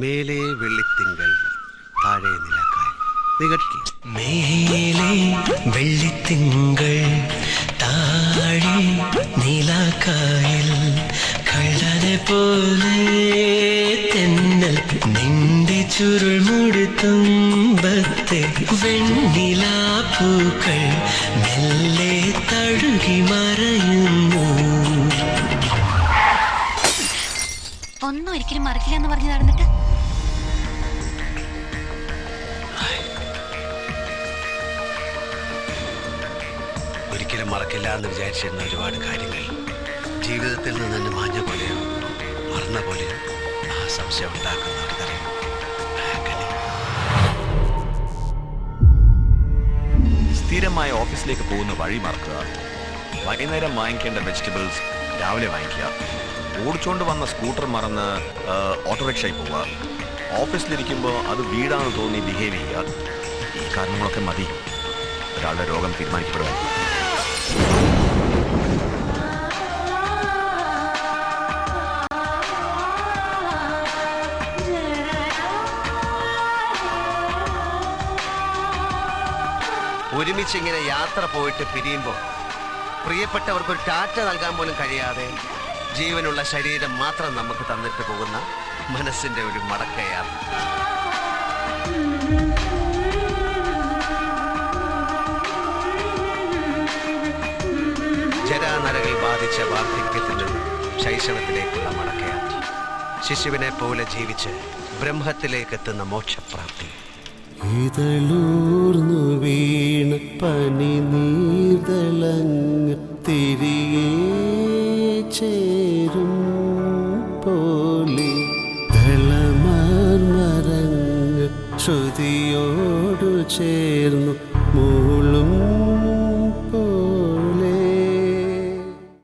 മേലെ വെള്ളിത്തിങ്കൾ താഴെ നിലക്കായൽ. നീ കേട്ടിട്ടില്ല? മേലെ വെള്ളിത്തിങ്കൾ താഴെ നിലക്കായൽ കള്ളനെ പോലെ തെന്നൽ നിന്റെ ചുരുൾ മുടുത്തുമ്പത്തെ വെണ്ണിലാപ്പൂക്കൾ മെല്ലെ തഴുകി മറയുന്നു. ഒന്നും ഒരിക്കലും മറക്കില്ല എന്ന് പറഞ്ഞു നടന്നിട്ട് ഒരിക്കലും മറക്കില്ല എന്ന് വിചാരിച്ചിരുന്ന ഒരുപാട് കാര്യങ്ങൾ ജീവിതത്തിൽ നിന്ന് തന്നെ മാഞ്ഞ പോലെയോ മറന്ന പോലെയോ ആ സംശയം ഉണ്ടാക്കുന്നവർക്കറിയാം. സ്ഥിരമായി ഓഫീസിലേക്ക് പോകുന്ന വഴി മറക്കുക. വൈകുന്നേരം വാങ്ങിക്കേണ്ട വെജിറ്റബിൾസ് രാവിലെ വാങ്ങിക്കുക. ഓടിച്ചുകൊണ്ട് വന്ന സ്കൂട്ടർ മറന്ന് ഓട്ടോറിക്ഷയിൽ പോവുക. ഓഫീസിലിരിക്കുമ്പോൾ അത് വീടാണെന്ന് തോന്നി ബിഹേവ് ചെയ്യുക. ഈ കാരണങ്ങളൊക്കെ മതി ഒരാളുടെ രോഗം തീരുമാനിക്കപ്പെടുക. ഒരുമിച്ച് ഇങ്ങനെ യാത്ര പോയിട്ട് പിരിയുമ്പോൾ പ്രിയപ്പെട്ടവർക്കൊരു ടാറ്റ നൽകാൻ പോലും കഴിയാതെ ജീവനുള്ള ശരീരം മാത്രം നമുക്ക് തന്നിട്ട് പോകുന്ന മനസ്സിന്റെ ഒരു മടക്കയാത്ര. ജരാനരകൾ ബാധിച്ച വാർദ്ധക്യത്തിൽ നിന്ന് ശൈശവത്തിലേക്കുള്ള മടക്കയാത്ര. ശിശുവിനെ പോലെ ജീവിച്ച് ബ്രഹ്മത്തിലേക്ക് എത്തുന്ന മോക്ഷപ്രാപ്തി. ഇതളൂർന്നു വീണ പനി നീർതളങ്ങ് തിരികെ ചേരും പോലെ ദളമാർമരങ്ങ് ശ്രുതിയോടു ചേർന്നു മൂളും